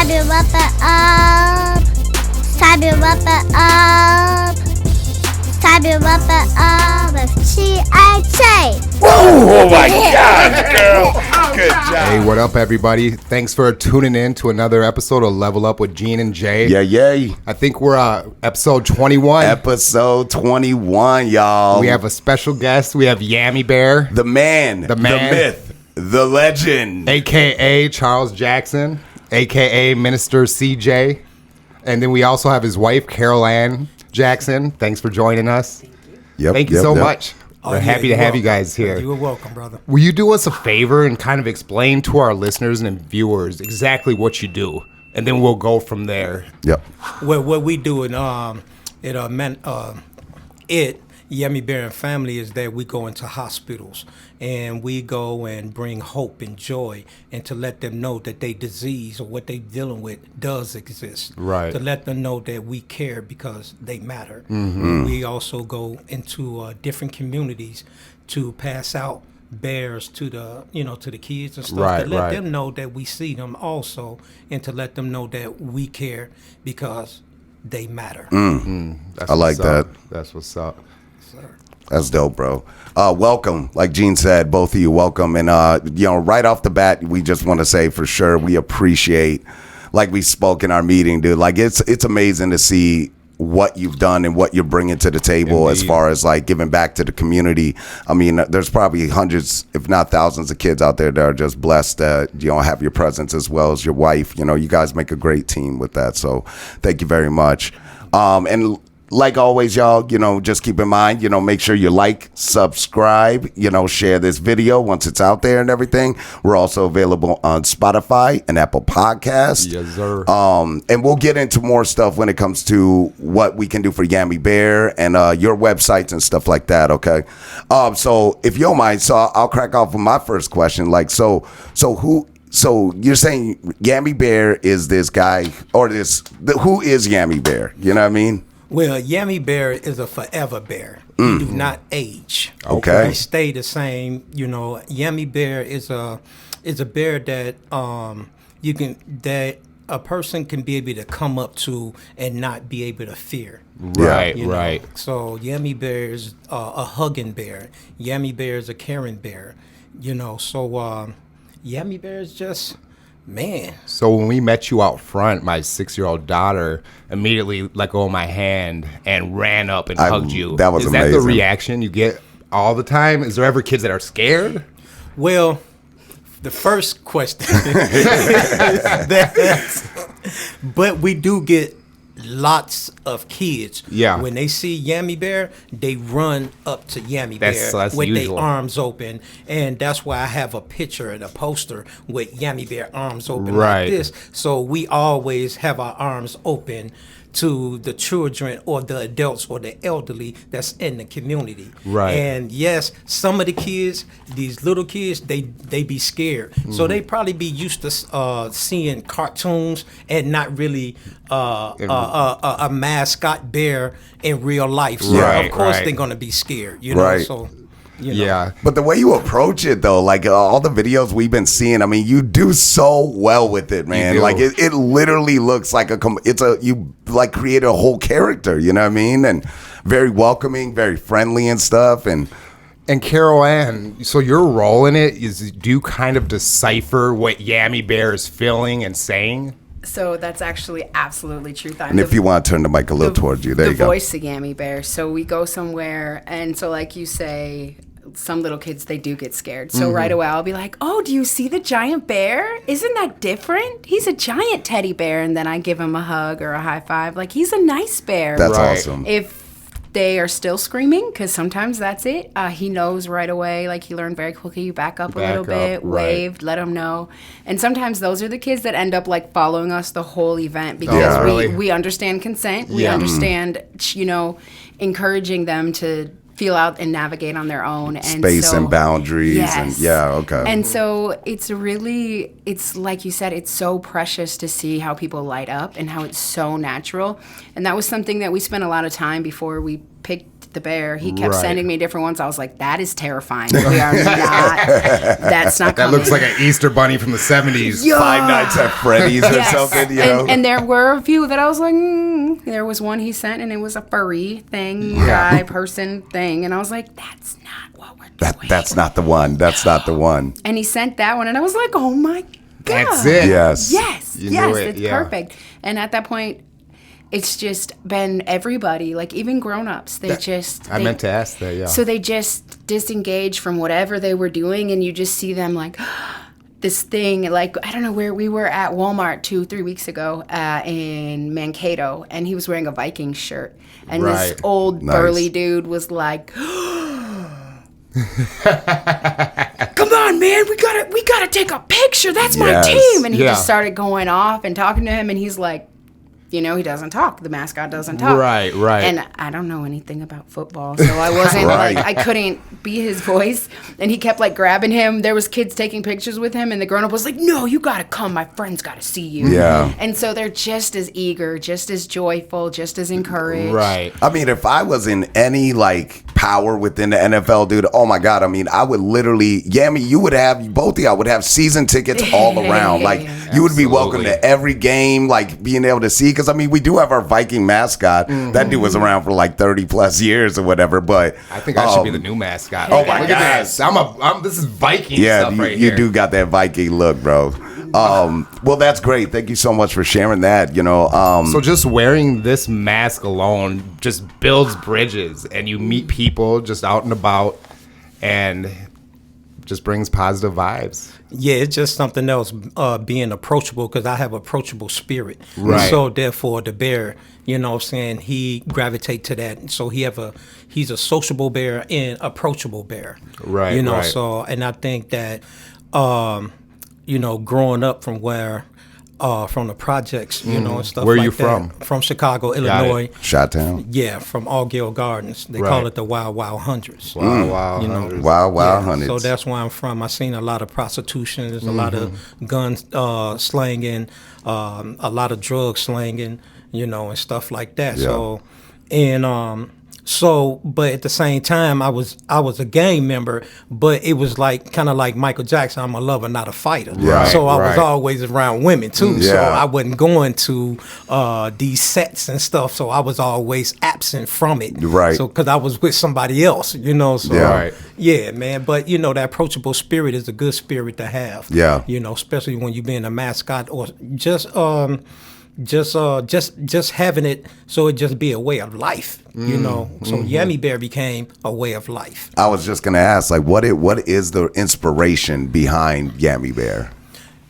Time to wrap it up. Time to wrap it up. Time to wrap it up with G.I.J. Oh my God, girl. Good job. Hey, what up, everybody? Thanks for tuning in to another episode of Level Up with Gene and Jay. Yeah, yay. I think we're episode 21. Episode 21, y'all. We have a special guest. We have Yammy Bear. The man. The man. The myth. The legend. A.K.A. Charles Jackson. A.K.A. Minister CJ. And then we also have his wife, CarolAnn Jackson. Thanks for joining us. Thank you so much. We're happy to have you guys here. You're welcome, brother. Will you do us a favor and kind of explain to our listeners and viewers exactly what you do? And then we'll go from there. Yep. Well, what we do in Yammy Bear and Family is that we go into hospitals and we go and bring hope and joy and to let them know that their disease or what they're dealing with does exist. Right. To let them know that we care because they matter. Mm-hmm. We also go into different communities to pass out bears to the to the kids and stuff, right, to let them know that we see them also, and to let them know that we care because they matter. That's I like what's up. that. That's what's up. That's dope, bro. Welcome. Like Gene said, both of you welcome. And, right off the bat, we just want to say for sure we appreciate, like we spoke in our meeting, dude. Like it's amazing to see what you've done and what you're bringing to the table. Indeed. As far as like giving back to the community. I mean, there's probably hundreds, if not thousands of kids out there that are just blessed that, have your presence as well as your wife. You guys make a great team with that. So thank you very much. And like always, y'all, just keep in mind, make sure you like, subscribe, share this video once it's out there and everything. We're also available on Spotify and Apple Podcasts. Yes, sir. And we'll get into more stuff when it comes to what we can do for Yammy Bear and your websites and stuff like that, okay? So if you don't mind, I'll crack off with my first question. Like, so you're saying Yammy Bear is this guy, or who is Yammy Bear? You know what I mean? Well, Yammy Bear is a forever bear. He do not age. Okay. He stay the same. Yammy Bear is a bear that that a person can be able to come up to and not be able to fear. Right, right. So Yammy Bear is a hugging bear. Yammy Bear is a caring bear. So Yammy Bear is just... Man. So when we met you out front, my 6-year-old daughter immediately let go of my hand and ran up and hugged you. That was amazing. Is that the reaction you get all the time? Is there ever kids that are scared? Well, the first question but we do get lots of kids. Yeah. When they see Yammy Bear, they run up to Yammy Bear that's with usual. their arms open, and that's why I have a picture and a poster with Yammy Bear arms open like this. So we always have our arms open to the children or the adults or the elderly that's in the community. Right. And yes, some of the kids, these little kids, they be scared. So they probably be used to seeing cartoons and not really a mascot bear in real life. So of course they're gonna be scared. So. Yeah. But the way you approach it, though, like all the videos we've been seeing, I mean, you do so well with it, man. Like it literally looks like you like create a whole character, you know what I mean? And very welcoming, very friendly and stuff. And CarolAnn, so your role in it is, do you kind of decipher what Yammy Bear is feeling and saying? So that's actually absolutely true. And if you want to turn the mic a little towards you, there you go. The voice of Yammy Bear. So we go somewhere, and so like you say, some little kids, they do get scared. So right away, I'll be like, oh, do you see the giant bear? Isn't that different? He's a giant teddy bear. And then I give him a hug or a high five. Like, he's a nice bear. That's awesome. If they are still screaming, because sometimes that's it, he knows right away. Like, he learned very quickly. You back up a little bit, waved, let him know. And sometimes those are the kids that end up, like, following us the whole event because we understand consent. We understand, encouraging them to feel out and navigate on their own. And space and boundaries. Yes. And And so it's like you said, it's so precious to see how people light up and how it's so natural. And that was something that we spent a lot of time before we picked the bear. He kept sending me different ones. I was like, that is terrifying. We are not. That's not coming. That looks like an Easter bunny from the 70s. Yeah. Five Nights at Freddy's or something, you know? And there were a few that I was like, There was one he sent, and it was a furry thing, guy, person thing. And I was like, that's not what we're doing. That's not the one. That's not the one. And he sent that one, and I was like, oh my God. That's it. Yes. Yes. You yes. knew it, It's yeah. perfect. And at that point, it's just been everybody, like even grown-ups. They meant to ask that, yeah. So they just disengage from whatever they were doing, and you just see them like this thing, like, I don't know where we were at Walmart 2-3 weeks ago in Mankato, and he was wearing a Viking shirt. And this old burly dude was like, come on, man, we gotta take a picture. That's my team. And he just started going off and talking to him, and he's like, he doesn't talk. The mascot doesn't talk. Right. And I don't know anything about football, so I wasn't like, I couldn't be his voice. And he kept like grabbing him. There was kids taking pictures with him, and the grown-up was like, no, you gotta come. My friends gotta see you. Yeah. And so they're just as eager, just as joyful, just as encouraged. Right. I mean, if I was in any like power within the NFL, dude, oh my God, I mean, I would literally, Yammy, both of y'all would have season tickets all around. Like, you would be welcome to every game, like being able to see. Because, I mean, we do have our Viking mascot. Mm-hmm. That dude was around for like 30 plus years or whatever. But I think I should be the new mascot. Oh my God. God. This is Viking stuff right here. here. You do got that Viking look, bro. Well, that's great. Thank you so much for sharing that. So just wearing this mask alone just builds bridges, and you meet people just out and about, and just brings positive vibes. Yeah, it's just something else, being approachable, because I have approachable spirit. Right. So therefore the bear, he gravitate to that. And so he's a sociable bear and approachable bear. Right. Right. So, and I think that, growing up from from the projects, and stuff Where like you that. from? From Chicago, Illinois. Chi-Town. Yeah, from Augill Gardens. They call it the Wild Wild Hundreds. Wow. Wild Hundreds. So that's where I'm from. I seen a lot of prostitution. There's a lot of gun slanging, a lot of drug slanging, and stuff like that. Yeah. But at the same time, I was a gang member, but it was like kind of like Michael Jackson. I'm a lover, not a fighter. Right, so I was always around women too. Yeah. So I wasn't going to these sets and stuff. So I was always absent from it. Right. So because I was with somebody else, So yeah, man. But that approachable spirit is a good spirit to have. Yeah. Especially when you being a mascot or just having it, so it just be a way of life, So Yammy Bear became a way of life. I was just gonna ask, like, what is the inspiration behind Yammy Bear?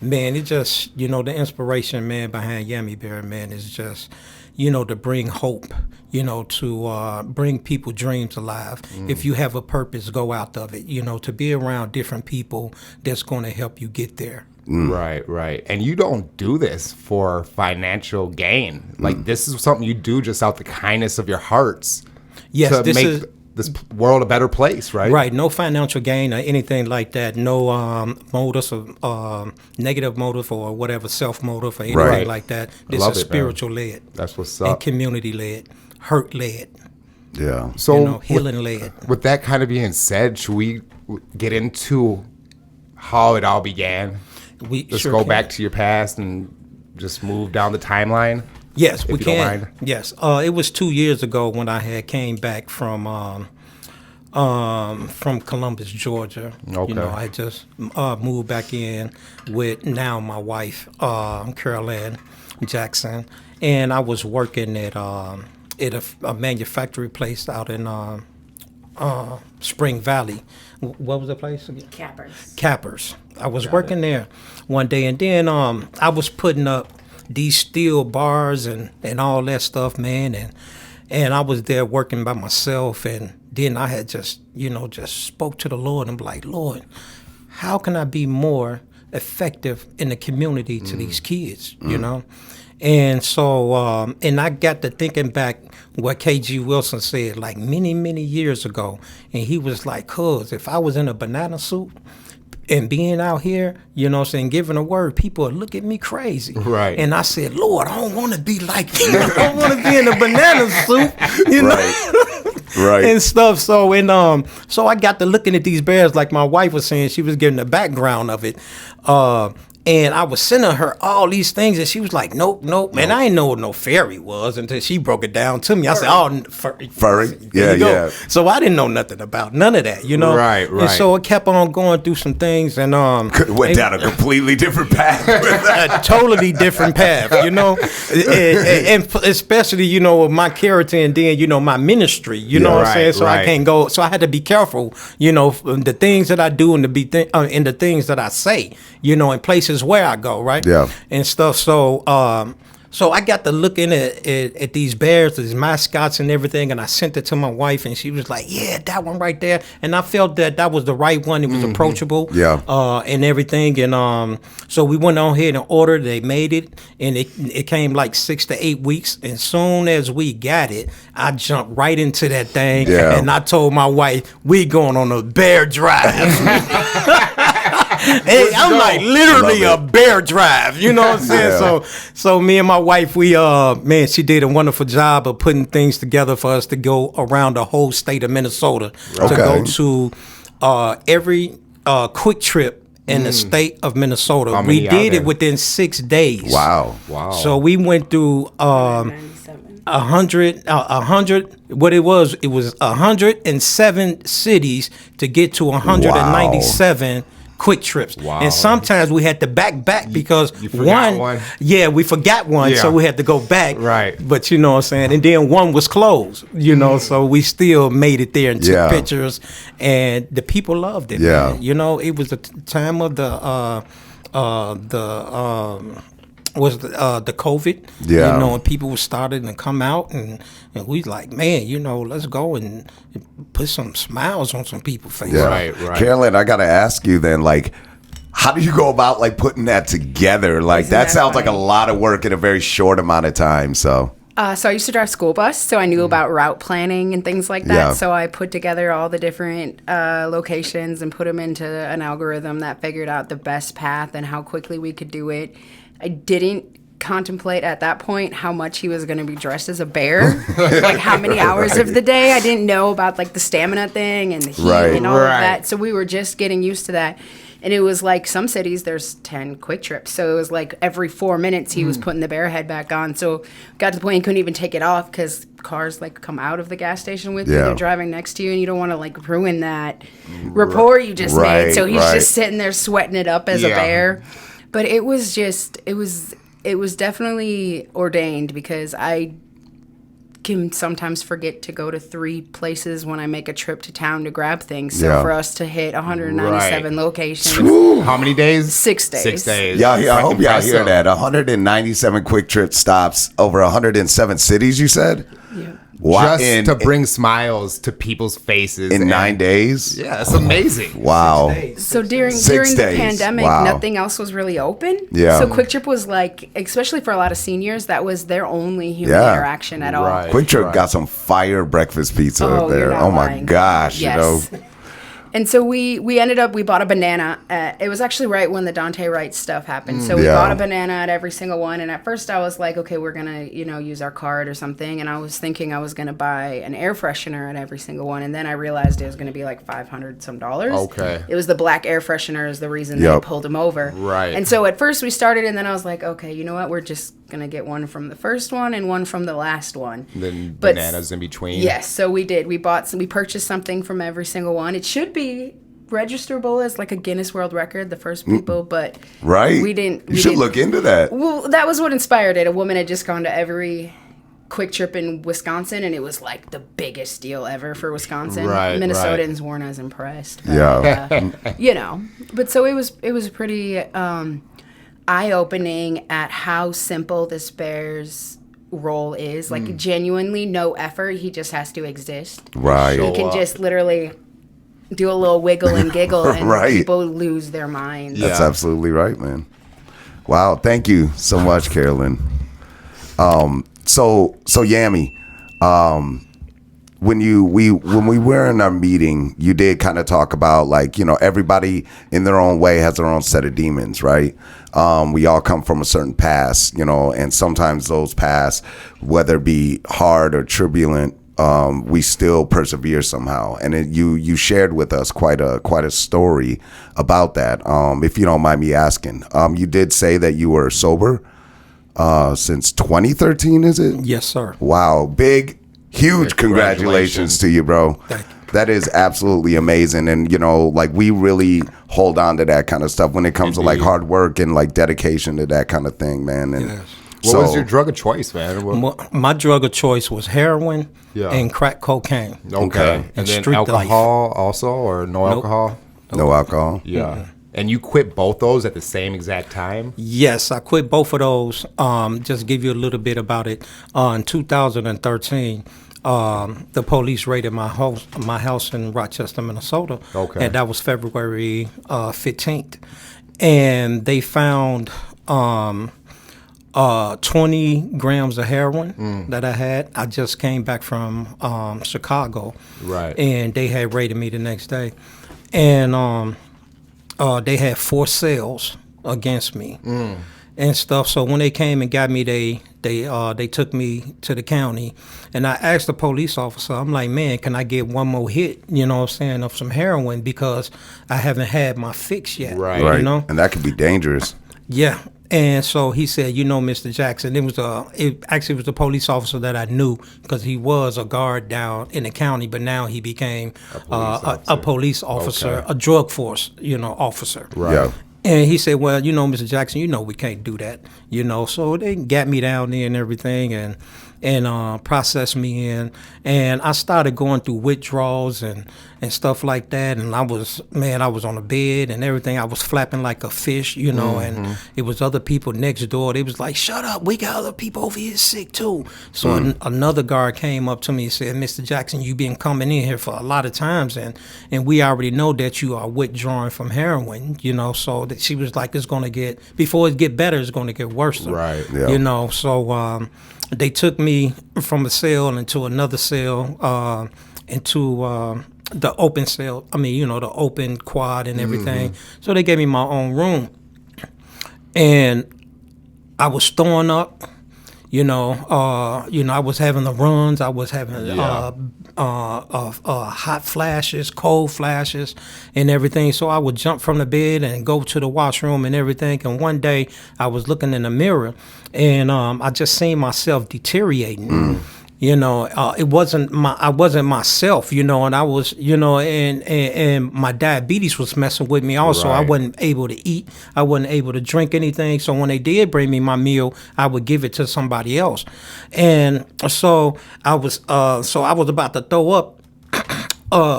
Man, it just the inspiration, man, behind Yammy Bear, man, is just to bring hope, to bring people dreams alive. If you have a purpose, go out of it. To be around different people that's going to help you get there. Right. And you don't do this for financial gain. Like, this is something you do just out the kindness of your hearts. Yes, to make this world a better place, right? Right. No financial gain or anything like that. No motives or negative motive or whatever, self-motive or anything like that. This is spiritual led. That's what's up. And community led, hurt led. Yeah. So healing led. With that kind of being said, should we get into how it all began? Let's go back to your past and just move down the timeline. Yes, we can. Don't mind. Yes, it was 2 years ago when I had came back from Columbus, Georgia. Okay. I had just moved back in with now my wife, CarolAnn Jackson, and I was working at a manufacturing place out in Spring Valley. What was the place again? Cappers. I was working there one day, and then I was putting up these steel bars and all that stuff, man, and I was there working by myself, and then I had just spoke to the Lord and be like, Lord, how can I be more effective in the community to these kids, And so, and I got to thinking back what K.G. Wilson said like many, many years ago. And he was like, cuz if I was in a banana suit and being out here, giving a word, people would look at me crazy. Right. And I said, Lord, I don't want to be like you. I don't want to be in a banana suit, Right. Right. and stuff. So so I got to looking at these bears, like my wife was saying, she was giving the background of it. And I was sending her all these things, and she was like, nope. Man, I didn't know what no fairy was until she broke it down to me. I said, oh, Furry? There you go. Yeah. So I didn't know nothing about none of that, you know? Right. And so it kept on going through some things, and Went down a completely different path. a totally different path, you know, and especially, you know, with my character and then, you know, my ministry, you know what I'm saying? So I can't go. So I had to be careful, you know, the things that I do and and the things that I say, you know, in places where I go, right? Yeah. And stuff. So, so I got to looking at these bears, these mascots and everything, and I sent it to my wife, and she was like, yeah, that one right there. And I felt that was the right one. It was approachable. Yeah. And everything. And so we went on ahead and ordered. They made it, and it came like 6 to 8 weeks. And soon as we got it, I jumped right into that thing. Yeah. And I told my wife, we going on a bear drive. Hey, I'm like literally a bear drive, you know what I'm saying? Yeah. So me and my wife, we man, she did a wonderful job of putting things together for us to go around the whole state of Minnesota to go to every quick trip in the state of Minnesota. How We many did are it there? within 6 days. Wow. So we went through 100. What it was 107 cities to get to 197 quick trips. Wow. And sometimes we had to back because You forgot one? Yeah, we forgot one, so Yeah. we had to go back. Right. But you know what I'm saying? And then one was closed, you know, so we still made it there and took Yeah. pictures, and the people loved it. Yeah. Man. You know, it was the time of the COVID, Yeah. you know, and people were starting to come out, and we like, man, you know, let's go and put some smiles on some people's faces. Yeah. Right. CarolAnn, I got to ask you then, like, how do you go about like putting that together? Like, Isn't that that sounds like a funny? lot of work in a very short amount of time. So, So I used to drive school bus, so I knew about route planning and things like that. Yeah. So I put together all the different locations and put them into an algorithm that figured out the best path and how quickly we could do it. I didn't contemplate at that point how much he was going to be dressed as a bear, like how many hours of the day. I didn't know about like the stamina thing and the heat Right. and all of Right. that. So we were just getting used to that. And it was like some cities, there's 10 quick trips. So it was like every 4 minutes he was putting the bear head back on. So got to the point he couldn't even take it off because cars like come out of the gas station with you. Yeah. They're driving next to you and you don't want to like ruin that rapport you just Right, made. So he's right. just sitting there sweating it up as a Yeah. bear. But it was just, it was definitely ordained because I can sometimes forget to go to 3 places when I make a trip to town to grab things. So Yeah. for us to hit 197 locations, How many days? 6 days. 6 days. yeah, I hope y'all hear Impressive. that. 197 quick trip stops over 107 cities, you said? Yeah. Wow. Just to bring smiles to people's faces. in and- 9 days? Yeah, it's amazing. Wow. So during 6 the days. pandemic, Wow. nothing else was really open. Yeah. So Quick Trip was like, especially for a lot of seniors, that was their only human Yeah. interaction at all. Right. Quick Trip got some fire breakfast pizza Oh, up there. you're not Oh my lying. gosh, Yes. you know. And so we bought a banana. It was actually right when the Dante Wright stuff happened. So we Yeah. bought a banana at every single one. And at first I was like, okay, we're going to, use our card or something. And I was thinking I was going to buy an air freshener at every single one. And then I realized it was going to be like $500 some. Okay. It was the black air freshener is the reason Yep. they pulled him over. Right. And so at first we started and then I was like, okay, you know what? We're just going to get one from the first one and one from the last one. Then But- bananas in between. Yes, so we did. We purchased something from every single one. It should be registerable as like a Guinness World Record, the first people, but Right. we didn't. You should look into that. Well, that was what inspired it. A woman had just gone to every quick trip in Wisconsin, and it was like the biggest deal ever for Wisconsin. Right, Minnesotans weren't as impressed. But, Yeah. But so it was pretty eye-opening at how simple this bear's role is. Like genuinely no effort. He just has to exist. Right. He can just literally do a little wiggle and giggle, and Right. people lose their minds. That's Yeah. absolutely right, man. Wow, thank you so much, CarolAnn. So Yammy, when we were in our meeting, you did kind of talk about like, everybody in their own way has their own set of demons, right? We all come from a certain past, and sometimes those pasts, whether it be hard or turbulent, we still persevere somehow. And you shared with us quite a story about that. If you don't mind me asking, you did say that you were sober since 2013, is it? Yes, sir. Wow. Huge congratulations to you, bro. Thank you. That is absolutely amazing. And, like we really hold on to that kind of stuff when it comes to like hard work and like dedication to that kind of thing, man. And Yes. What was your drug of choice, man? My drug of choice was heroin Yeah. and crack cocaine. Okay. And And then street alcohol also, or no Nope. alcohol? no alcohol? Yeah. And you quit both those at the same exact time? Yes, I quit both of those. Just give you a little bit about it. In 2013, the police raided my house in Rochester, Minnesota. Okay. And that was February 15th. And they found 20 grams of heroin that I had. I just came back from Chicago. Right. And they had raided me the next day. And they had 4 cells against me and stuff. So when they came and got me, they took me to the county, and I asked the police officer, I'm like, man, can I get one more hit, of some heroin, because I haven't had my fix yet. Right. Right. And that could be dangerous. Yeah. And so he said, Mr. Jackson, it was the police officer that I knew, because he was a guard down in the county, but now he became a police officer, Okay. a drug force, officer. Right. Yeah. And he said, well, Mr. Jackson, we can't do that, So they got me down there and everything, and processed me in. And I started going through withdrawals and stuff like that. And I was on the bed and everything. I was flapping like a fish, and it was other people next door. They was like, shut up, we got other people over here sick too. So another guard came up to me and said, Mr. Jackson, you've been coming in here for a lot of times, and we already know that you are withdrawing from heroin, so that she was like, before it get better, it's going to get worse. Right. Yeah. So they took me from a cell into another cell, into the open cell. The open quad and everything. So they gave me my own room, and I was throwing up. I was having the runs. I was having hot flashes, cold flashes, and everything. So I would jump from the bed and go to the washroom and everything. And one day I was looking in the mirror, and I just seen myself deteriorating. It wasn't I wasn't myself, and I was, and my diabetes was messing with me also. Right. I wasn't able to eat. I wasn't able to drink anything. So when they did bring me my meal, I would give it to somebody else. And so I was about to throw up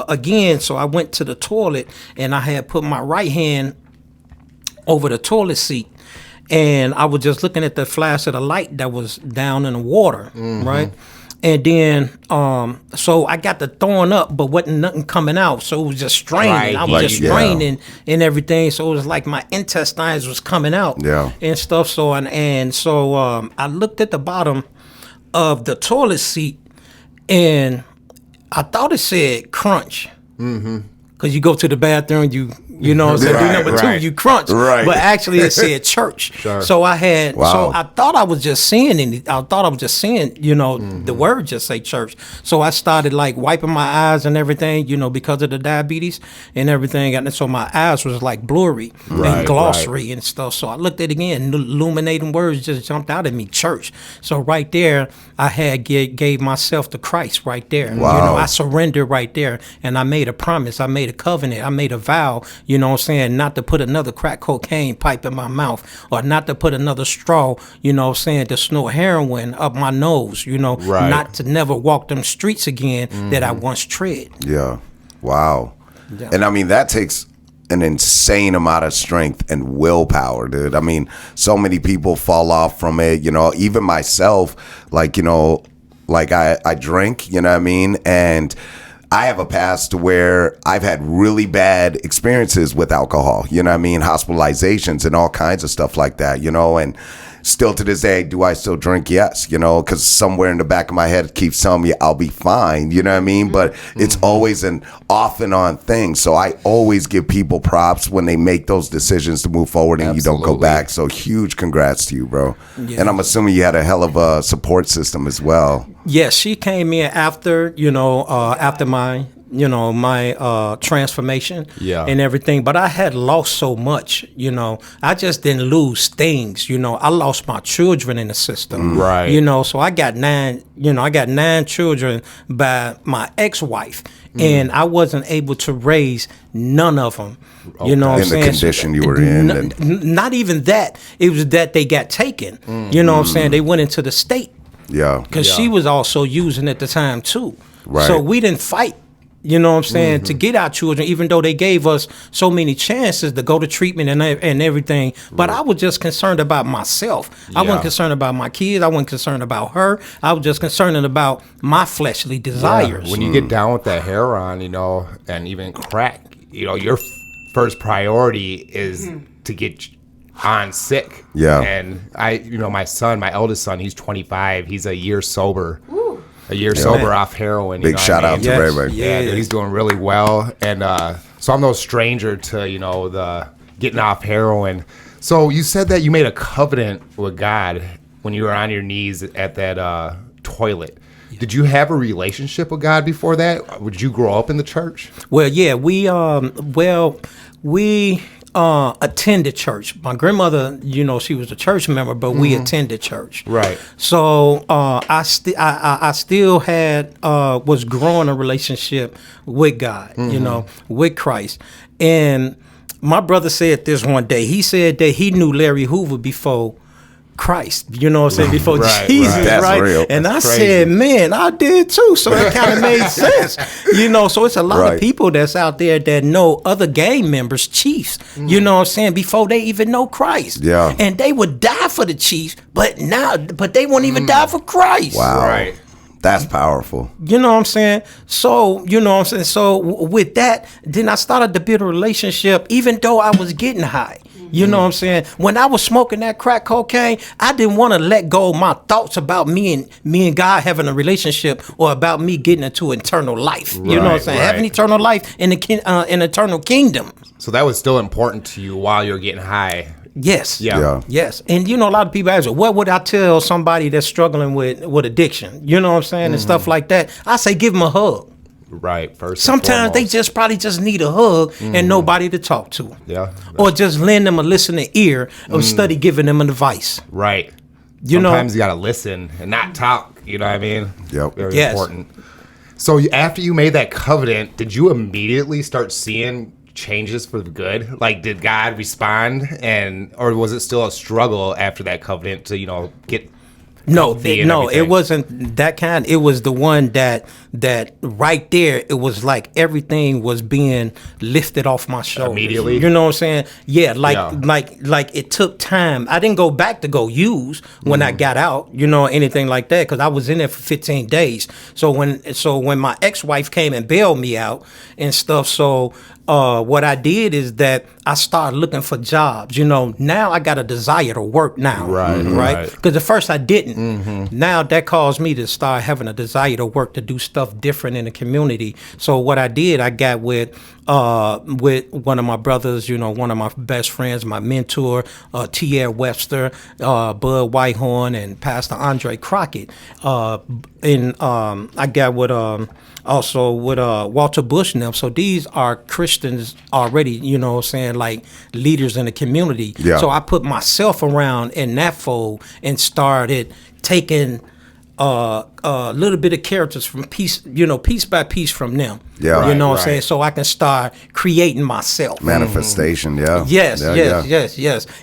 again. So I went to the toilet, and I had put my right hand over the toilet seat. And I was just looking at the flash of the light that was down in the water, right? And then, so I got the throwing up, but wasn't nothing coming out. So it was just straining. Right. I was just Yeah. straining and everything. So it was like my intestines was coming out and stuff. So, so I looked at the bottom of the toilet seat, and I thought it said crunch. Because you go to the bathroom, you know what I'm saying? Right, Do number right. 2, you crunch. Right. But actually it said church. Sure. So I had, Wow. so I thought I was just seeing the word just say church. So I started like wiping my eyes and everything, because of the diabetes and everything. And so my eyes was like blurry Right, and glossary and stuff. So I looked at it again, illuminating words just jumped out at me, church. So right there, I had gave myself to Christ right there. Wow. I surrendered right there, and I made a promise. I made a covenant. I made a vow, not to put another crack cocaine pipe in my mouth, or not to put another straw, to snort heroin up my nose, Right. not to never walk them streets again that I once tread. Yeah. Wow. Yeah. And that takes an insane amount of strength and willpower, dude. So many people fall off from it, even myself, like I drink, and I have a past where I've had really bad experiences with alcohol, hospitalizations and all kinds of stuff like that, and still to this day, do I still drink? Yes, you know, because somewhere in the back of my head it keeps telling me I'll be fine, you know what I mean? But it's always an off and on thing. So I always give people props when they make those decisions to move forward and you don't go back. So huge congrats to you, bro. Yeah. And I'm assuming you had a hell of a support system as well. Yes, she came in after, after my transformation and everything. But I had lost so much, I just didn't lose things, I lost my children in the system. Right. So I got nine children by my ex-wife. And I wasn't able to raise none of them. You know what I'm saying? In the condition you were in. Not even that. It was that they got taken. You know what I'm saying? They went into the state. Yeah. Because she was also using at the time, too. Right. So we didn't fight. You know what I'm saying? To get our children, even though they gave us so many chances to go to treatment and everything. But I was just concerned about myself. I wasn't concerned about my kids. I wasn't concerned about her. I was just concerned about my fleshly desires. Yeah. When you get down with that heroin, and even crack, your first priority is to get on sick. Yeah. And my eldest son, he's 25. He's a year sober. A year sober off heroin. Big shout out to Ray Ray. Yeah, dude, he's doing really well. And so I'm no stranger to, the getting off heroin. So you said that you made a covenant with God when you were on your knees at that toilet. Did you have a relationship with God before that? Would you grow up in the church? Well, yeah, we attended church. My grandmother, she was a church member, but we attended church. Right. So I still had was growing a relationship with God, with Christ. And my brother said this one day. He said that he knew Larry Hoover before Christ, before Jesus, That's right? real. And That's I crazy. said, man, I did too. So it kind of made sense, So it's a lot of people that's out there that know other gang members, chiefs, before they even know Christ. Yeah. And they would die for the chiefs, but they won't even die for Christ. Wow. Right. That's powerful. You know what I'm saying? So, So with that, then I started to build a relationship, even though I was getting high. You know what I'm saying? When I was smoking that crack cocaine, I didn't want to let go of my thoughts about me and God having a relationship or about me getting into eternal life. You know what I'm saying? Having eternal life in the eternal kingdom. So that was still important to you while you were getting high. Yes. Yeah. Yes. And a lot of people ask, what would I tell somebody that's struggling with addiction? You know what I'm saying? And stuff like that. I say give them a hug. Right. First. Sometimes they probably just need a hug and nobody to talk to. Yeah. Or just lend them a listening ear or study giving them advice. Right. Sometimes you got to listen and not talk. You know what I mean? Yep. Very important. So after you made that covenant, did you immediately start seeing changes for the good? Like, did God respond, or was it still a struggle after that covenant to get? No, it wasn't that kind. It was the one that right there, it was like everything was being lifted off my shoulders. Immediately? You know what I'm saying? Yeah, like it took time. I didn't go back to go use when I got out, anything like that, because I was in there for 15 days. So when my ex-wife came and bailed me out and stuff, what I did is that I started looking for jobs. Now I got a desire to work now. Right? Because at first I didn't. Now that caused me to start having a desire to work, to do stuff different in the community. So what I did, I got with one of my brothers, one of my best friends, my mentor, T.R. Webster, Bud Whitehorn, and Pastor Andre Crockett. And I got with also with Walter Bush and them. So these are Christians already, like leaders in the community. Yeah. So I put myself around in that fold and started taking a little bit of characters from piece by piece from them. Yeah. You know what I'm saying? So I can start creating myself. Manifestation, yeah. Yes.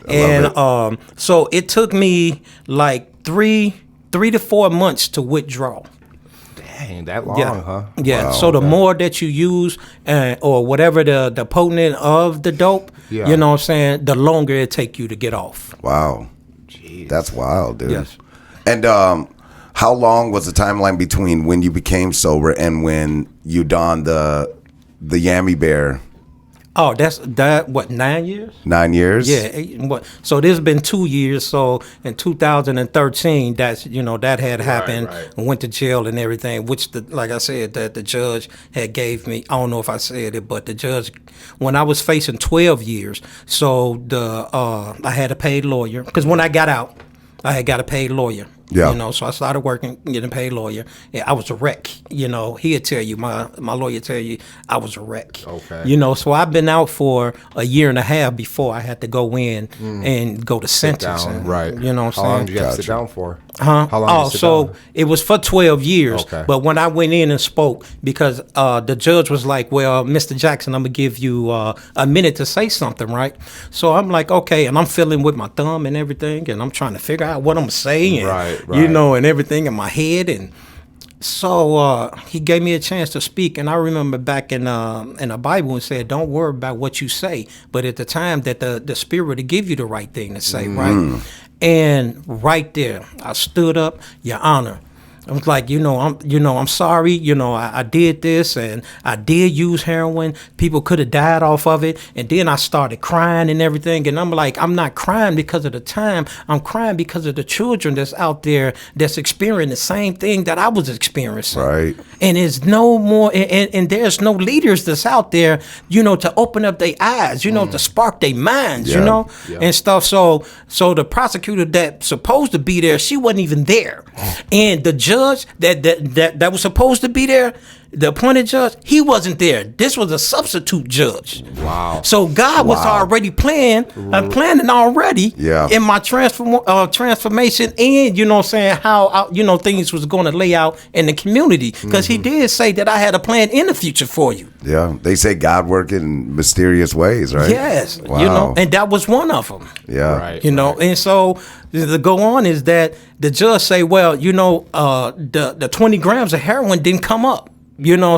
And so it took me like 3 to 4 months to withdraw. Dang, that long, huh? Yeah. Wow, So the more that you use, or whatever the potent of the dope, you know what I'm saying, the longer it take you to get off. Wow. Jeez. That's wild, dude. Yes. And how long was the timeline between when you became sober and when you donned the Yammy Bear Oh, that what, 9 years? 9 years? Yeah. So this has been 2 years. So in 2013, that had happened. Right. I went to jail and everything, which like I said, that the judge had gave me. I don't know if I said it, but the judge, when I was facing 12 years, so I had a paid lawyer, because when I got out, I had got a paid lawyer. Yeah. So I started working, getting a paid lawyer. Yeah, I was a wreck. He'd tell you, my lawyer tell you, I was a wreck. Okay. So I've been out for a year and a half before I had to go in and go to sentencing. Right. You know what I'm saying? How long did you have to sit down for? Huh? How long did you sit down? It was for 12 years. Okay. But when I went in and spoke, because the judge was like, well, Mr. Jackson, I'm going to give you a minute to say something, right? So I'm like, okay. And I'm fiddling with my thumb and everything, and I'm trying to figure out what I'm going to say. And, right. and everything in my head. And so he gave me a chance to speak. And I remember back in the Bible, it said, don't worry about what you say, but at the time that the Spirit will give you the right thing to say, right? And right there, I stood up, Your Honor. I was like, I'm sorry. I did this, and I did use heroin. People could have died off of it. And then I started crying and everything. And I'm like, I'm not crying because of the time. I'm crying because of the children that's out there that's experiencing the same thing that I was experiencing. Right. And there's no more, and there's no leaders that's out there, to open up their eyes, to spark their minds, and stuff. So the prosecutor that's supposed to be there, she wasn't even there. And the judge that was supposed to be there, the appointed judge, he wasn't there. This was a substitute judge. Wow. So God was already planning already in my transformation, and how things was going to lay out in the community, because he did say that I had a plan in the future for you. Yeah, they say God work in mysterious ways, right? Yes. Wow. And that was one of them. Yeah. Right. And so the go on is that the judge say, well, the 20 grams of heroin didn't come up.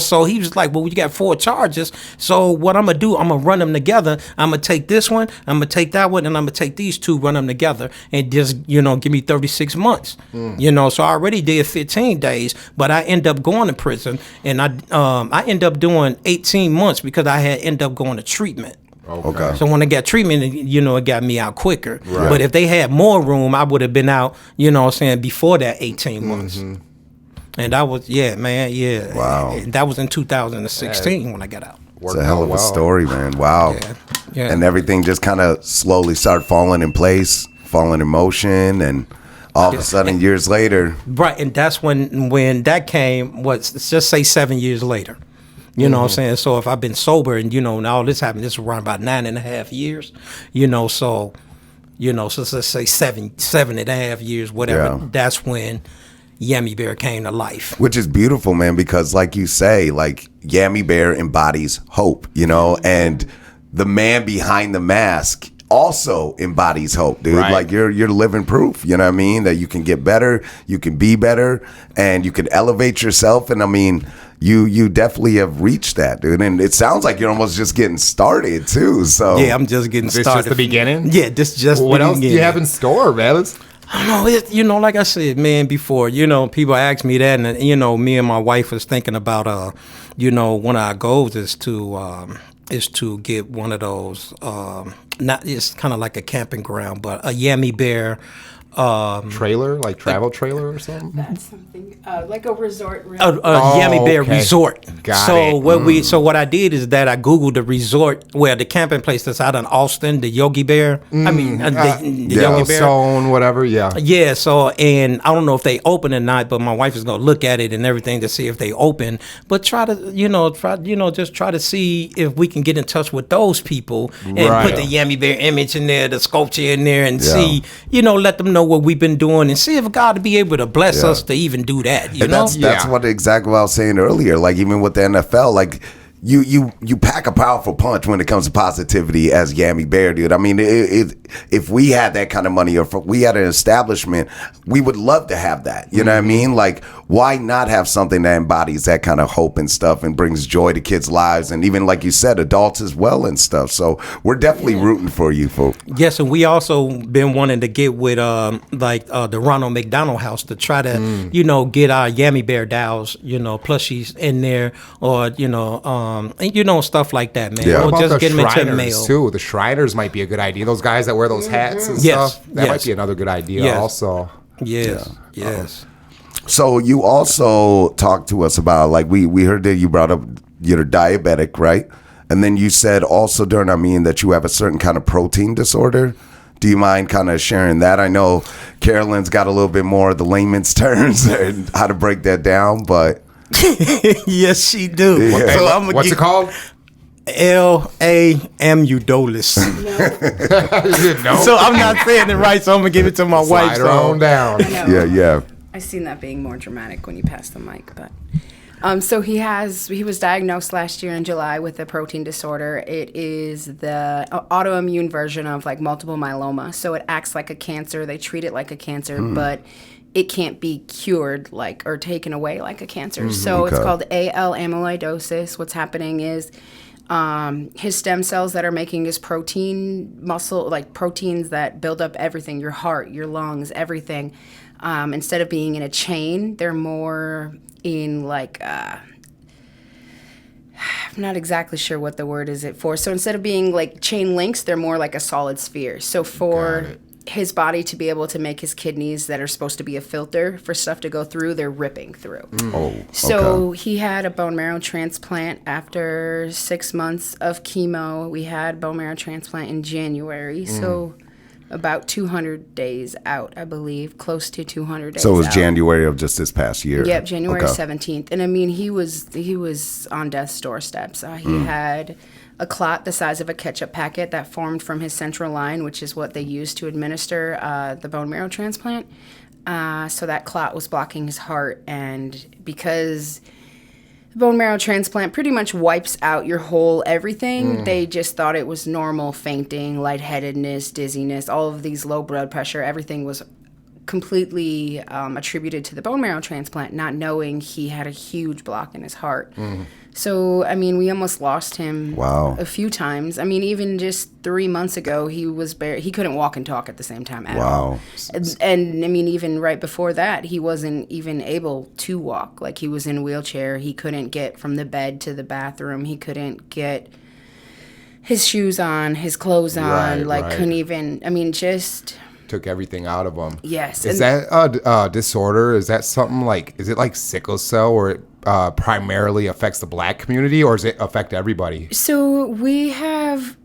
So he was like, well, you got 4 charges. So what I'm going to do, I'm going to run them together. I'm going to take this one, I'm going to take that one, and I'm going to take these 2, run them together, and just, give me 36 months. So I already did 15 days, but I end up going to prison, and I end up doing 18 months because I had end up going to treatment. Okay. So when I got treatment, it got me out quicker. Right. But if they had more room, I would have been out, before that 18 months. And that was, man. Wow. And that was in 2016 when I got out. It's a hell of a story, man. Wow. Yeah. And everything just kind of slowly started falling in place, falling in motion, and all of a sudden, years later. Right, and that's when that came, let's just say 7 years later. You know what I'm saying? So if I've been sober and, and all this happened, this was around about 9.5 years, so let's say 7.5 years, whatever. Yeah. That's when Yammy Bear came to life. Which is beautiful, man, because like you say, like Yammy Bear embodies hope, and the man behind the mask also embodies hope, dude. Right. Like you're living proof, you know what I mean, that you can get better, you can be better, and you can elevate yourself. And I mean, you definitely have reached that, dude. And it sounds like you're almost just getting started too. So yeah, I'm just getting started. This just the beginning? Yeah, this just what else do you have in store, man? I don't know, like I said, man, before, people ask me that, and, me and my wife was thinking about, one of our goals is to get one of those, it's kind of like a camping ground, but a Yammy Bear trailer, like travel trailer or something. That's something like a resort. Yammy Bear resort. Got it. So what I did is that I googled the resort, the camping place that's out in Austin, the Yogi Bear. The Yogi Bear. Zone, whatever. Yeah. Yeah. So, and I don't know if they open or not, but my wife is gonna look at it and everything to see if they open. But try to, just try to see if we can get in touch with those people and put the Yammy Bear image in there, the sculpture in there, and see, let them know what we've been doing and see if God will be able to bless us to even do that. That's exactly what I was saying earlier. Like even with the NFL, like you pack a powerful punch when it comes to positivity as Yammy Bear, dude. I mean, if we had that kind of money, or if we had an establishment, we would love to have that. You know what I mean? Like, why not have something that embodies that kind of hope and stuff and brings joy to kids' lives, and even, like you said, adults as well and stuff. So we're definitely rooting for you, folks. Yes, and we also been wanting to get with the Ronald McDonald House to try to get our Yammy Bear dolls, plushies in there, or stuff like that, man. Yeah. Or What just about get the them into the Shriners mail. too? The Shriners might be a good idea. Those guys that wear those hats and Yes, stuff. That might yes. be another good idea also. Yes, yes. So you also talked to us about, like, we heard that you brought up you're diabetic, right? And then you said also during our meeting that you have a certain kind of protein disorder. Do you mind kind of sharing that? I know CarolAnn's got a little bit more of the layman's terms and how to break that down, but Yes, she do. Yeah. So What's it called? Amyloidosis. No. So I'm not saying it right, so I'm gonna give it to my wife. Slide her on down. I know. yeah. I've seen that being more dramatic when you pass the mic, but so he was diagnosed last year in July with a protein disorder. It is the autoimmune version of like multiple myeloma. So it acts like a cancer. They treat it like a cancer, but it can't be cured or taken away like a cancer. So it's called AL amyloidosis. What's happening is his stem cells that are making his protein muscle, like proteins that build up everything, your heart, your lungs, everything. Instead of being in a chain, they're more in like, I'm not exactly sure what the word is it for. So instead of being like chain links, they're more like a solid sphere. So for his body to be able to make his kidneys that are supposed to be a filter for stuff to go through, they're ripping through. So he had a bone marrow transplant after 6 months of chemo. We had bone marrow transplant in January. So about 200 days out, I believe, close to 200 days out. So it was January of just this past year. Yep, January 17th. And I mean, he was on death's doorsteps. He had a clot the size of a ketchup packet that formed from his central line, which is what they used to administer the bone marrow transplant. So that clot was blocking his heart, and because bone marrow transplant pretty much wipes out your whole everything. They just thought it was normal fainting, lightheadedness, dizziness, all of these low blood pressure. Everything was completely attributed to the bone marrow transplant, not knowing he had a huge block in his heart. So, I mean, we almost lost him a few times. I mean, even just 3 months ago, he couldn't walk and talk at the same time at all. And I mean, even right before that, he wasn't even able to walk. Like, he was in a wheelchair. He couldn't get from the bed to the bathroom. He couldn't get his shoes on, his clothes on. Couldn't even, I mean, just... Took everything out of him. Yes. Is that a disorder? Is that something like, is it like sickle cell, or it primarily affects the Black community, or does it affect everybody? So we have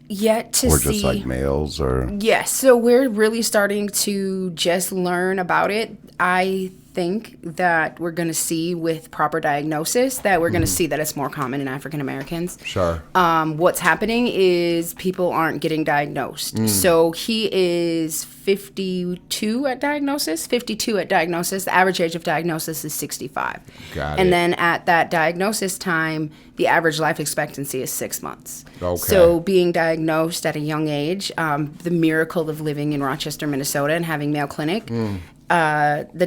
yet to see. Or just like males, or? Yes. So we're really starting to just learn about it. I think that we're going to see with proper diagnosis that we're going to see that it's more common in African Americans. Sure. What's happening is people aren't getting diagnosed. So he is 52 at diagnosis. The average age of diagnosis is 65. Got it. And then at that diagnosis time, the average life expectancy is 6 months. Okay. So being diagnosed at a young age, the miracle of living in Rochester, Minnesota, and having Mayo Clinic,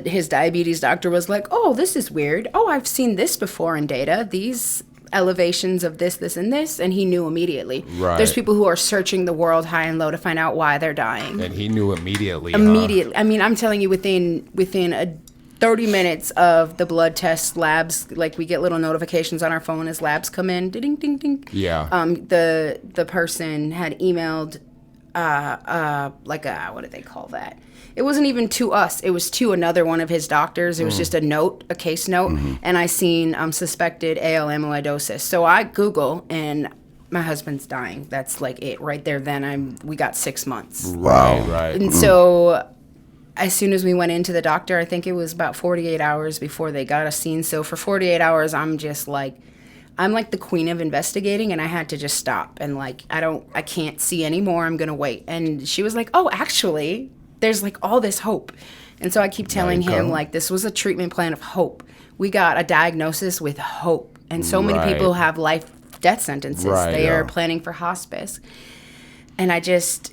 his diabetes doctor was like, oh, this is weird. Oh, I've seen this before in data. These elevations of this, this, and this, and he knew immediately. Right. There's people who are searching the world high and low to find out why they're dying. And he knew immediately. Immediately. I mean, I'm telling you, within a 30 minutes of the blood test labs, like we get little notifications on our phone as labs come in, ding, ding, ding. Yeah. The person had emailed, what do they call that? It wasn't even to us. It was to another one of his doctors. It was just a case note. And I seen suspected AL amyloidosis. So I Google, and my husband's dying. That's like it right there. Then we got 6 months. Wow. Right. And so as soon as we went into the doctor, I think it was about 48 hours before they got us seen. So for 48 hours, I'm like the queen of investigating, and I had to just stop and I can't see anymore. I'm going to wait. And she was like, oh, actually, there's like all this hope. And so I keep telling him this was a treatment plan of hope. We got a diagnosis with hope. And so many people have life death sentences. They are planning for hospice. And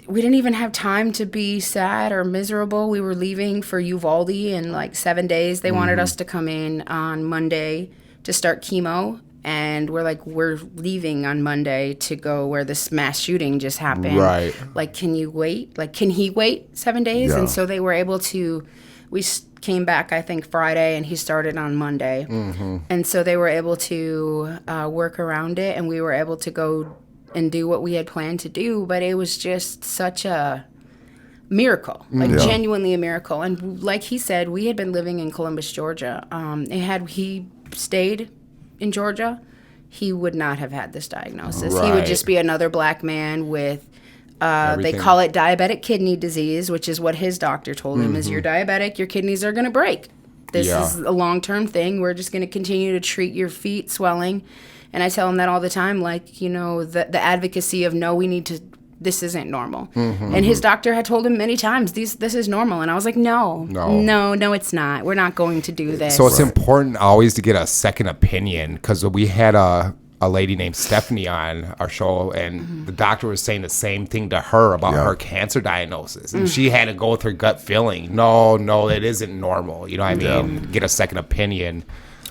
we didn't even have time to be sad or miserable. We were leaving for Uvalde in like 7 days. They wanted us to come in on Monday to start chemo. And we're leaving on Monday to go where this mass shooting just happened. Right. Like, can you wait? Like, can he wait 7 days? Yeah. And so they were able to, we came back, I think, Friday, and he started on Monday. Mm-hmm. And so they were able to work around it, and we were able to go and do what we had planned to do. But it was just such a miracle, genuinely a miracle. And like he said, we had been living in Columbus, Georgia. He stayed in Georgia, he would not have had this diagnosis. Right. He would just be another black man with, they call it diabetic kidney disease, which is what his doctor told him is you're diabetic, your kidneys are going to break. This is a long-term thing. We're just going to continue to treat your feet swelling. And I tell him that all the time, like, you know, the advocacy of, no, this isn't normal. Mm-hmm. And his doctor had told him many times, this is normal. And I was like, no, it's not. We're not going to do this. So it's important always to get a second opinion, because we had a lady named Stephanie on our show, and the doctor was saying the same thing to her about her cancer diagnosis. And she had to go with her gut feeling. No, it isn't normal. You know what I mean? Get a second opinion.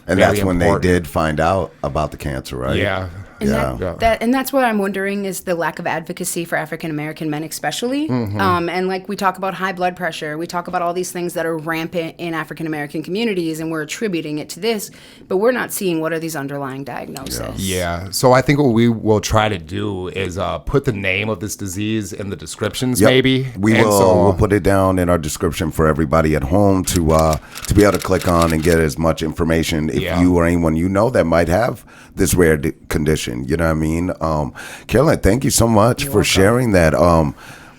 And that's when they did find out about the cancer, right? Yeah. And that's what I'm wondering is the lack of advocacy for African American men, especially. And like we talk about high blood pressure, we talk about all these things that are rampant in African American communities, and we're attributing it to this, but we're not seeing what are these underlying diagnoses. Yeah. So I think what we will try to do is put the name of this disease in the descriptions, maybe. We'll put it down in our description for everybody at home to be able to click on and get as much information if you or anyone you know that might have this rare condition. You know what I mean? CarolAnn, thank you so much for sharing that.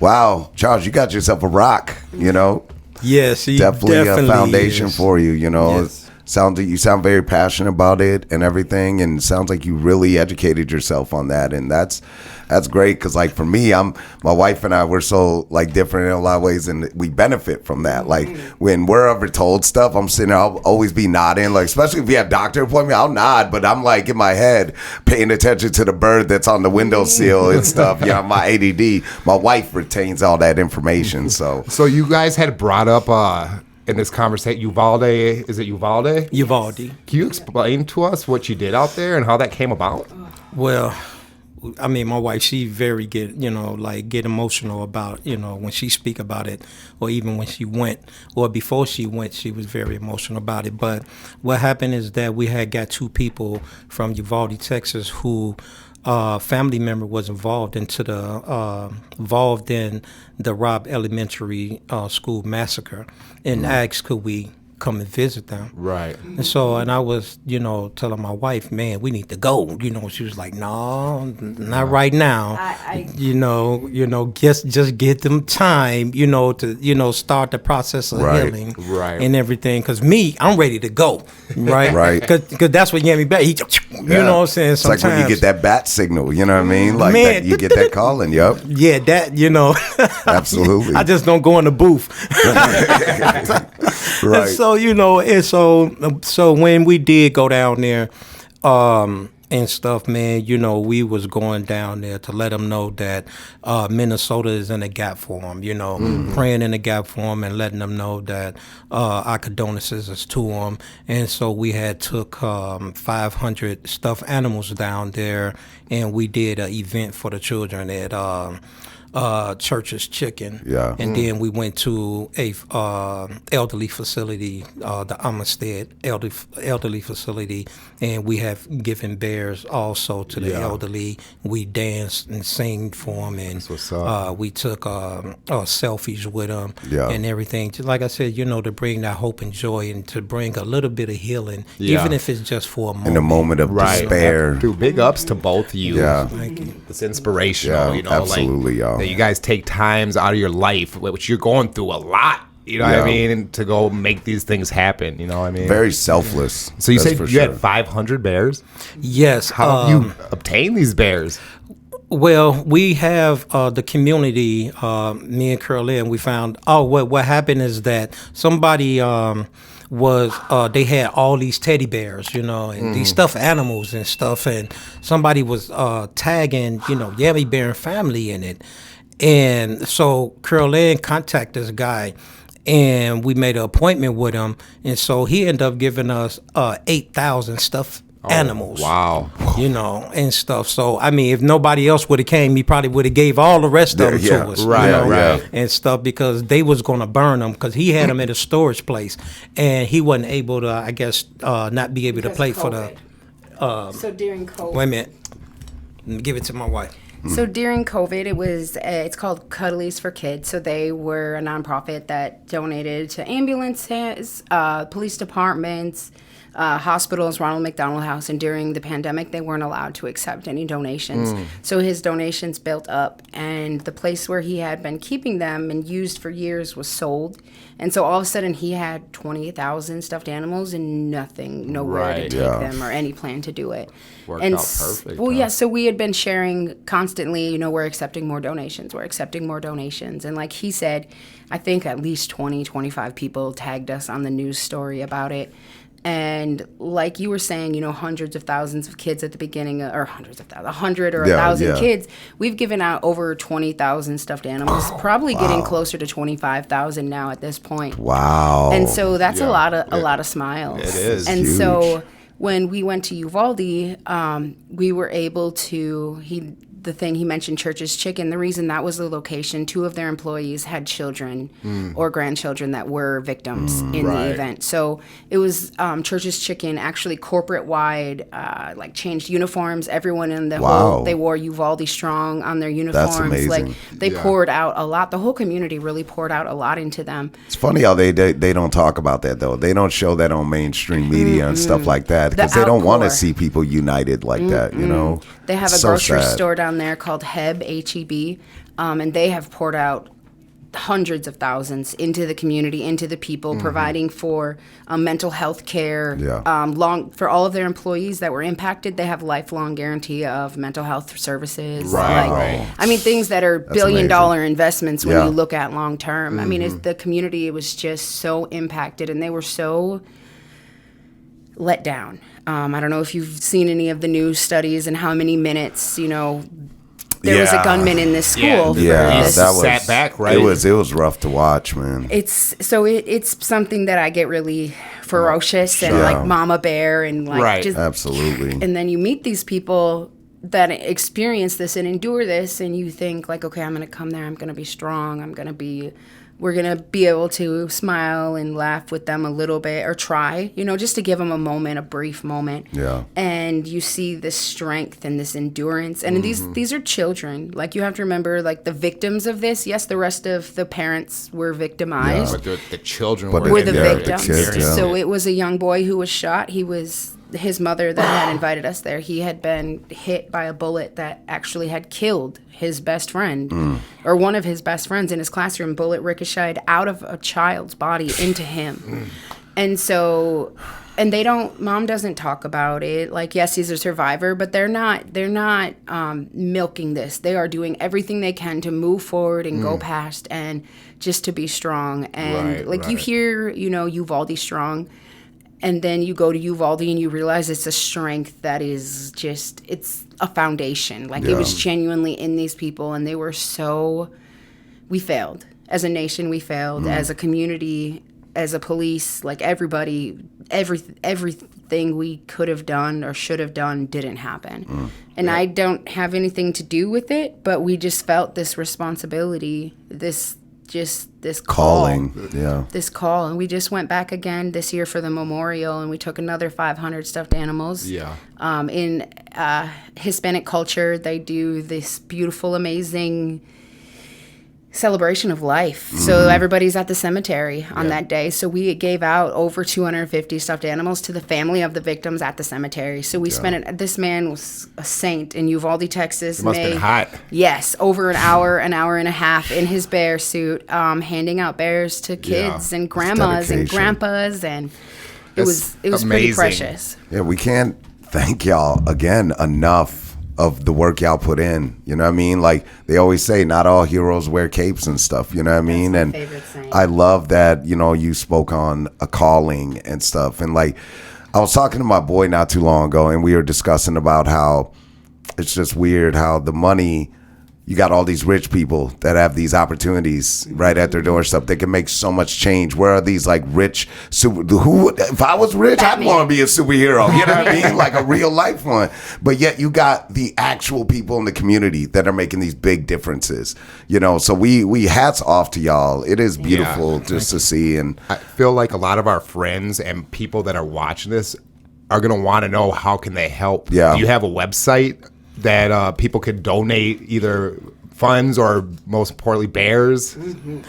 Wow, Charles, you got yourself a rock, you know? Yes, definitely a foundation is. for you, you know? Yes. You sound very passionate about it and everything, and sounds like you really educated yourself on that, and that's great, because like for me, my wife and I, we're so like different in a lot of ways, and we benefit from that. Like when we're ever told stuff, I'm sitting there, I'll always be nodding, like especially if we have doctor appointment, I'll nod, but I'm like in my head paying attention to the bird that's on the windowsill and stuff. You know, my ADD, my wife retains all that information. So you guys had brought up in this conversation, Uvalde, is it Uvalde? Uvalde. Can you explain to us what you did out there and how that came about? Well, I mean, my wife, she very get emotional about, when she speak about it, or even when she went, or before she went, she was very emotional about it. But what happened is that we had got two people from Uvalde, Texas, who family member was involved in the Robb Elementary School massacre, and asked could we come and visit them. Right. And I was, telling my wife, man, we need to go. She was like, no, not right now. Just get them time, to, start the process of healing and everything. Because I'm ready to go, right? Right. Because that's what Yammy Bear, you know what I'm saying? It's like when you get that bat signal, you know what I mean? Like man, that, you get that calling, yep. Yeah, that, Absolutely. I just don't go in the booth. Right. So when we did go down there and stuff, man, we was going down there to let them know that Minnesota is in the gap for them, praying in the gap for them and letting them know that our condolences is to them. And so we had took 500 stuffed animals down there, and we did an event for the children at Church's Chicken, and then we went to a elderly facility, the Amistad elderly facility, and we have given bears also to the elderly. We danced and sang for them, and we took selfies with them and everything. Just like I said, to bring that hope and joy and to bring a little bit of healing, even if it's just for a moment. In a moment of despair. Dude, big ups to both of you. Yeah. Thank you. It's inspirational, absolutely, y'all. That you guys take times out of your life, which you're going through a lot, what I mean, and to go make these things happen, what I mean? Very selfless. So you said you had 500 bears? Yes. How have you obtained these bears? Well, we have the community, me and CarolAnn, we found, what happened is that somebody they had all these teddy bears, and these stuffed animals and stuff, and somebody was tagging, Yammy Bear and Family in it. And so CarolAnn contacted this guy, and we made an appointment with him. And so he ended up giving us 8,000 stuffed animals. Wow. You know, and stuff. So, I mean, if nobody else would have came, he probably would have gave all the rest of them to us. Right, you know, right. and stuff, because they was going to burn them, because he had them in a storage place. And he wasn't able to, I guess, not be able to play for the... so during COVID... Wait a minute. Let me give it to my wife. So during COVID, it was it's called Cuddlies for Kids. So they were a nonprofit that donated to ambulances, police departments, hospitals, Ronald McDonald House, and during the pandemic, they weren't allowed to accept any donations. So his donations built up, and the place where he had been keeping them and used for years was sold. And so all of a sudden, he had 20,000 stuffed animals and nowhere to take them or any plan to do it. Worked out perfect. Well, yeah, so we had been sharing constantly, you know, we're accepting more donations. And like he said, I think at least 20, 25 people tagged us on the news story about it. And like you were saying, you know, hundreds of thousands of kids at the beginning, or hundreds of thousands, 100 or 1,000 kids. We've given out over 20,000 stuffed animals, probably getting closer to 25,000 now at this point. Wow. And so that's a lot of smiles. It is and huge. So when we went to Uvalde, we were able to, the thing he mentioned, Church's Chicken, the reason that was the location, 2 of their employees had children or grandchildren that were victims in the event. So it was Church's Chicken actually corporate-wide, like changed uniforms. Everyone in the whole, they wore Uvalde Strong on their uniforms. That's amazing. Like they poured out a lot. The whole community really poured out a lot into them. It's funny how they don't talk about that, though. They don't show that on mainstream media and stuff like that, because they don't want to see people united like that, you know? They have a grocery store down there called HEB, H-E-B, and they have poured out hundreds of thousands into the community, into the people, providing for mental health care. For all of their employees that were impacted, they have lifelong guarantee of mental health services. I mean, things that are billion-dollar investments when you look at long-term. I mean, the community was just so impacted, and they were so let down. I don't know if you've seen any of the news studies and how many minutes, you know, there was a gunman in this school. That was sat back, right? It was rough to watch, man. It's something that I get really ferocious and like Mama Bear and like just absolutely. And then you meet these people that experience this and endure this, and you think like, okay, I'm gonna come there, I'm gonna be strong, we're going to be able to smile and laugh with them a little bit, or try, you know, just to give them a moment, a brief moment. And you see this strength and this endurance. And these are children. Like, you have to remember, like, the victims of this. Yes, the rest of the parents were victimized. But the children were the victims. The kids, So it was a young boy who was shot. His mother that had invited us there, he had been hit by a bullet that actually had killed his best friend, or one of his best friends in his classroom. Bullet ricocheted out of a child's body into him. And so, and Mom doesn't talk about it. Like, yes, he's a survivor, but they're not milking this. They are doing everything they can to move forward and go past, and just to be strong. And you hear, you know, Uvalde Strong. And then you go to Uvalde and you realize it's a strength that is just, it's a foundation. Like, it was genuinely in these people, and they were we failed. As a nation, we failed. As a community, as a police, like everybody, everything we could have done or should have done didn't happen. And I don't have anything to do with it, but we just felt this responsibility, this calling, this call. And we just went back again this year for the memorial, and we took another 500 stuffed animals. In Hispanic culture, they do this beautiful, amazing celebration of life. So everybody's at the cemetery on that day. So we gave out over 250 stuffed animals to the family of the victims at the cemetery. So we spent it. This man was a saint in Uvalde, Texas. It must have been hot. Yes, over an hour and a half in his bear suit, handing out bears to kids and grandmas and grandpas, and it was pretty precious. Yeah, we can't thank y'all again enough of the work y'all put in, you know what I mean? Like, they always say, not all heroes wear capes and stuff, you know what I mean? That's And my favorite saying. I love that, you know, you spoke on a calling and stuff. And like, I was talking to my boy not too long ago, and we were discussing about how it's just weird how the money you got all these rich people that have these opportunities right at their doorstep. They can make so much change. Where are these like rich if I was rich, I'd want to be a superhero. You know what I mean? Like a real life one. But yet you got the actual people in the community that are making these big differences. You know, so we hats off to y'all. It is beautiful just to see. And I feel like a lot of our friends and people that are watching this are going to want to know how can they help. Yeah. Do you have a website that people could donate either funds or most importantly bears?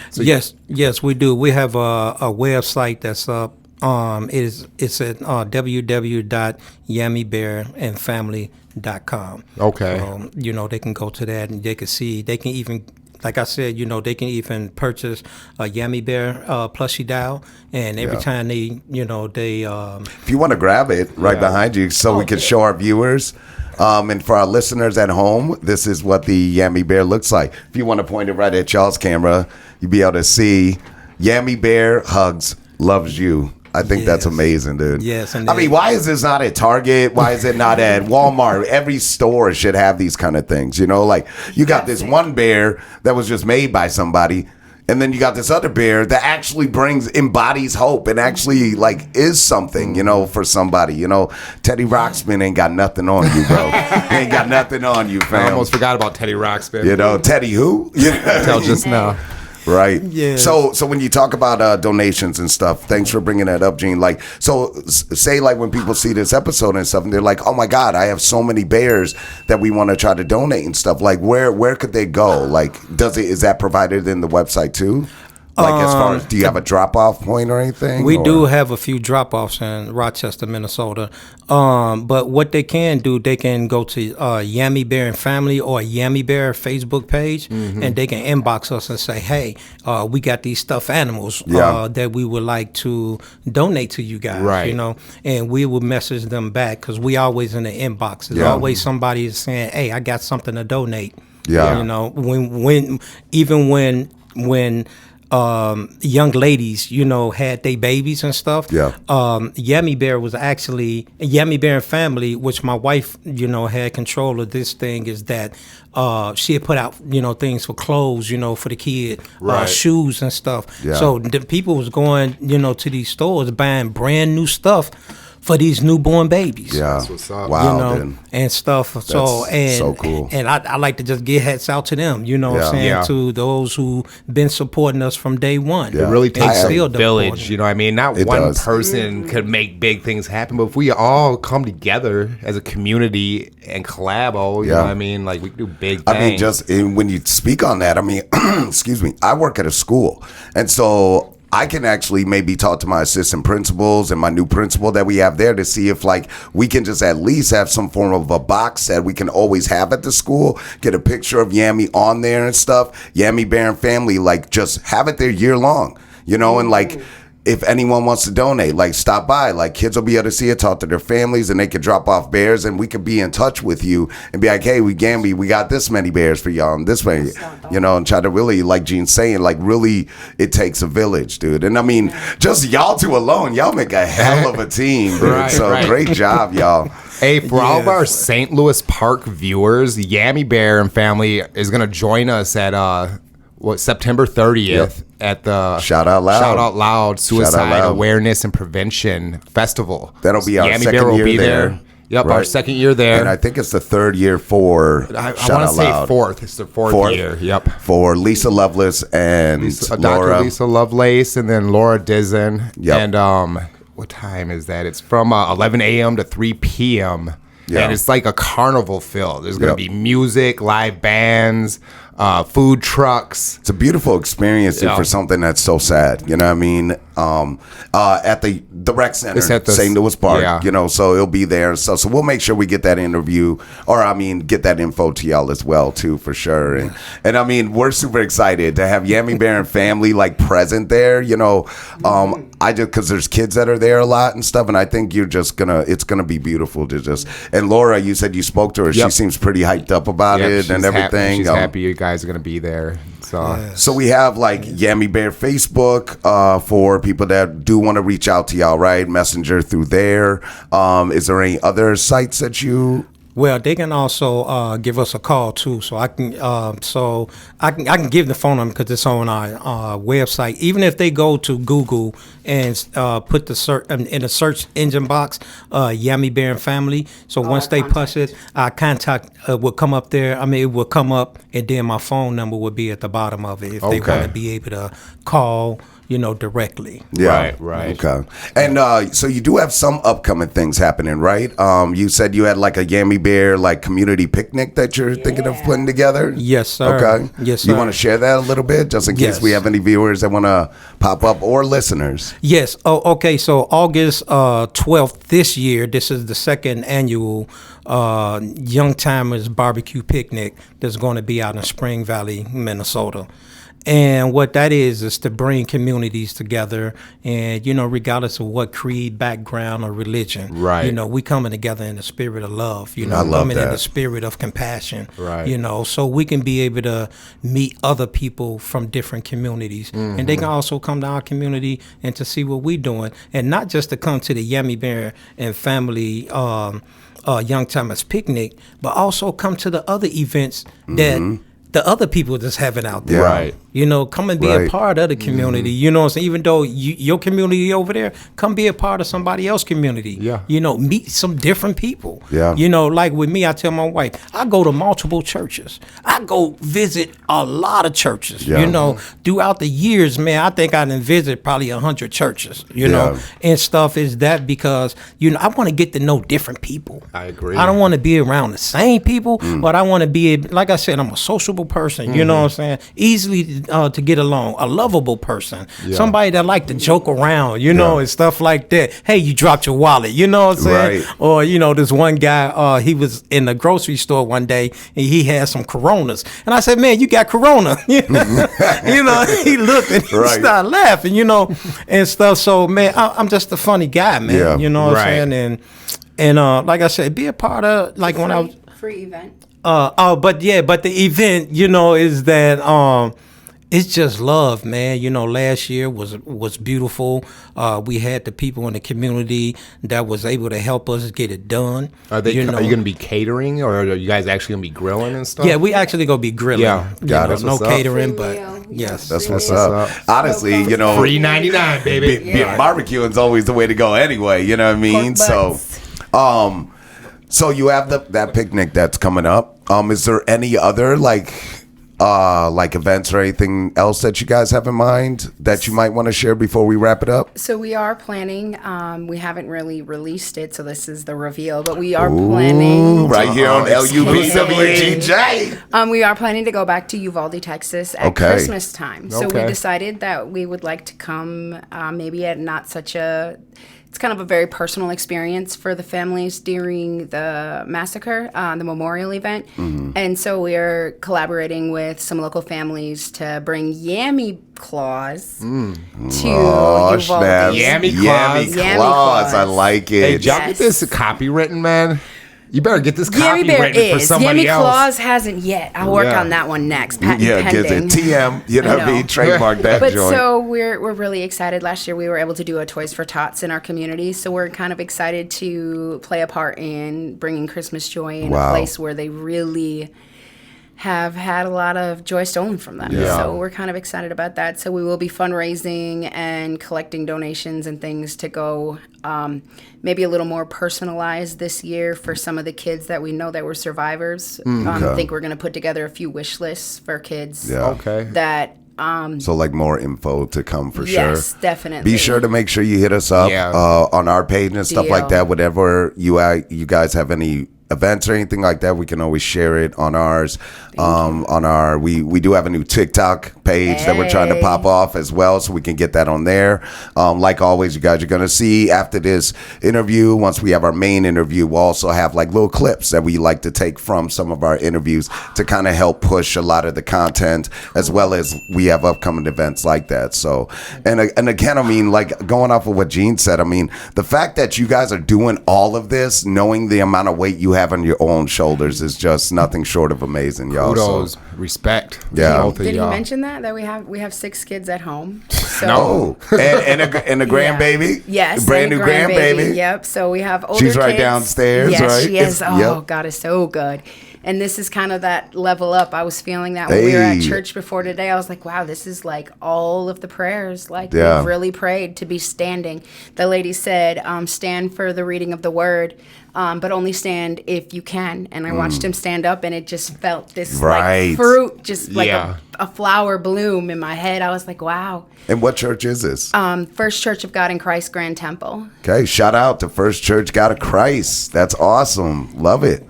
So yes, we do. We have a website that's up. It's at www.yammybearandfamily.com. Okay. So, you know, they can go to that and they can see. They can even, like I said, you know, they can even purchase a Yammy Bear plushie doll, and every time they, you know, they. If you want to grab it right behind you, so we can show our viewers. And for our listeners at home, this is what the Yammy Bear looks like. If you want to point it right at y'all's camera, you'll be able to see Yammy Bear hugs, loves you. I think that's amazing, dude. Yes. And I mean, why is this not at Target? Why is it not at Walmart? Every store should have these kind of things, you know? Like, you got this one bear that was just made by somebody. And then you got this other bear that actually embodies hope and actually like is something, you know, for somebody. You know, Teddy Ruxpin ain't got nothing on you, bro. He ain't got nothing on you, fam. I almost forgot about Teddy Ruxpin. You know, Teddy who? Tell just now. Right. Yeah. So when you talk about donations and stuff, thanks for bringing that up, Gene. Like, so say like when people see this episode and stuff, and they're like, "Oh my God, I have so many bears that we want to try to donate and stuff." Like, where could they go? Like, is that provided in the website too? Like, as far as, do you have a drop-off point or anything? We do have a few drop-offs in Rochester, Minnesota. But what they can do, they can go to Yammy Bear and Family or Yammy Bear Facebook page, and they can inbox us and say, hey, we got these stuffed animals that we would like to donate to you guys, right. you know, and we will message them back because we always in the inbox. There's always somebody is saying, hey, I got something to donate. Yeah. You know, when young ladies, you know, had their babies and stuff. Yammy Bear was actually Yammy Bear and Family, which my wife, you know, had control of this thing. Is that she had put out, you know, things for clothes, you know, for the kid, shoes and stuff. So the people was going, you know, to these stores buying brand new stuff for these newborn babies. That's what's up. Wow, you know, dude. and stuff. That's so cool. And I like to just give hats out to them, you know what I'm saying, to those who been supporting us from day one. It really takes a village, supporting. you know what I mean? Not It one does. person could make big things happen, but if we all come together as a community and collabo, you know what I mean? Like, we can do big things. I mean, just when you speak on that, I mean, excuse me, I work at a school. And so I can actually maybe talk to my assistant principals and my new principal that we have there to see if like we can just at least have some form of a box that we can always have at the school, get a picture of Yammy on there and stuff, Yammy Bear and Family, like just have it there year long, you know, and like if anyone wants to donate, like stop by, like kids will be able to see it, talk to their families, and they could drop off bears, and we could be in touch with you and be like, hey, we got this many bears for y'all and this many, you know, and try to really, like Gene's saying, like really it takes a village, dude. And I mean, just y'all two alone, y'all make a hell of a team, dude. Great job, y'all. Hey, for all of our St. Louis Park viewers, Yammy Bear and Family is going to join us at September 30th at the Shout Out Loud Suicide Awareness and Prevention Festival. That'll be our Yammy second Bear will year be there. Yep, our second year there. And I think it's the third year for I Shout want Out to say Loud. fourth. It's the fourth year. Yep. For Lisa Lovelace and Dr. Laura. Lisa Lovelace and then Laura Dizzen. Yep. And what time is that? It's from 11 a.m. to 3 p.m. Yeah. And it's like a carnival feel. There's going to be music, live bands, food trucks. It's a beautiful experience for something that's so sad. You know what I mean? At the rec center, It's at the St. Louis Park. yeah. You know, so it'll be there. So we'll make sure we get that interview, or I mean, get that info to y'all as well too, for sure. And I mean, we're super excited to have Yammy Bear and Family like present there. You know, I just because there's kids that are there a lot and stuff, and I think it's gonna be beautiful to just. And Laura, you said you spoke to her. Yep. She seems pretty hyped up about it and everything. She's happy you guys are going to be there. So we have like Yammy Bear Facebook for people that do want to reach out to y'all, right? Messenger through there. Is there any other sites that you Well, they can also give us a call too, so I can give the phone number because it's on our website. Even if they go to Google and put the search in the search engine box, Yammy Bear and Family. So once they push it, our contact will come up there. I mean, it will come up, and then my phone number will be at the bottom of it if they want to be able to call, directly. Yeah. Right. Okay. And so you do have some upcoming things happening, right? You said you had like a Yammy Bear like community picnic that you're thinking of putting together? Yes, sir. Okay. Yes, sir. You want to share that a little bit just in case we have any viewers that want to pop up or listeners? Yes. Oh, okay. So August 12th this year, this is the second annual Young Timers Barbecue Picnic that's going to be out in Spring Valley, Minnesota. And what that is to bring communities together, and regardless of what creed, background, or religion, right? We coming together in the spirit of love. I love coming that. in the spirit of compassion, right? So we can be able to meet other people from different communities, and they can also come to our community and to see what we're doing, and not just to come to the Yammy Bear and Family Young Timers Picnic, but also come to the other events that the other people that's having out there. Right. Come and be a part of the community. You know what I'm saying? Even though your community over there, come be a part of somebody else's community. Yeah. Meet some different people. Yeah. Like with me, I tell my wife, I go to multiple churches. I go visit a lot of churches. Yeah. Throughout the years, man, I think I done visit probably 100 churches, and stuff is that because, I want to get to know different people. I agree. I don't want to be around the same people, but I want to be, like I said, I'm a sociable person, you know what I'm saying? Easily to get along, a lovable person, somebody that like to joke around, and stuff like that. Hey, you dropped your wallet, you know what I'm saying? Right. Or, this one guy, he was in the grocery store one day and he had some Coronas. And I said, man, you got Corona. He looked and he started laughing, and stuff. So, man, I'm just a funny guy, man. You know what I'm saying? And like I said, be a part of, like when I was... Free event. But the event, is that it's just love, man. Last year was beautiful. We had the people in the community that was able to help us get it done. Are you going to be catering, or are you guys actually going to be grilling and stuff? Yeah, we actually going to be grilling. Yeah, got it. No catering, Free but meal. yes. That's what's up. Honestly, free $99, baby. Barbecuing is always the way to go anyway. You know what I mean? Pork So, so you have that picnic that's coming up. Is there any other like events or anything else that you guys have in mind that you might want to share before we wrap it up? So we are planning. We haven't really released it, so this is the reveal. But we are planning right here on LUPWGJ. We are planning to go back to Uvalde, Texas at Christmas time. So we decided that we would like to come maybe at not such a... It's kind of a very personal experience for the families during the massacre, the memorial event. And so we're collaborating with some local families to bring Yammy claws to Uvalde. Yammy claws. Yammy claws. I like it. Hey, y'all get this copywritten, man. You better get this Yammy Bear copywritten for is. somebody Yammy else. Claus hasn't yet. I'll work on that one next. Patent get pending. it. TM, you know what I mean? Trademark that But joint. so we're really excited. Last year we were able to do a Toys for Tots in our community, so we're kind of excited to play a part in bringing Christmas joy in a place where they really have had a lot of joy stolen from them. So we're kind of excited about that. So we will be fundraising and collecting donations and things to go maybe a little more personalized this year for some of the kids that we know that were survivors. I think we're going to put together a few wish lists for kids that so like more info to come for sure. Yes, definitely. Be sure to make sure you hit us up on our page and stuff like that. Whatever you guys have any events or anything like that, we can always share it on ours. We do have a new TikTok page that we're trying to pop off as well, so we can get that on there. Like always, you guys are gonna see after this interview, once we have our main interview, we'll also have like little clips that we like to take from some of our interviews to kind of help push a lot of the content, as well as we have upcoming events like that. So, and again, I mean, like going off of what Gene said, I mean, the fact that you guys are doing all of this, knowing the amount of weight you have on your own shoulders is just nothing short of amazing, y'all. Kudos, So, respect. Yeah. Both of Did he y'all. mention that we have 6 kids at home? So, oh, and a grandbaby. Yes, brand and new a grandbaby. Yep. So we have older She's right kids. downstairs, yes, right? she is. Oh Yep. God, it's so good. And this is kind of that level up. I was feeling that when we were at Hey. church before today. I was like, wow, this is like all of the prayers. Like Yeah. we've really prayed to be standing. The lady said, stand for the reading of the word, but only stand if you can. And I watched him stand up, and it just felt this Right. like fruit, just like Yeah. a flower bloom in my head. I was like, wow. And what church is this? First Church of God in Christ Grand Temple. Okay, shout out to First Church God of Christ. That's awesome. Love it.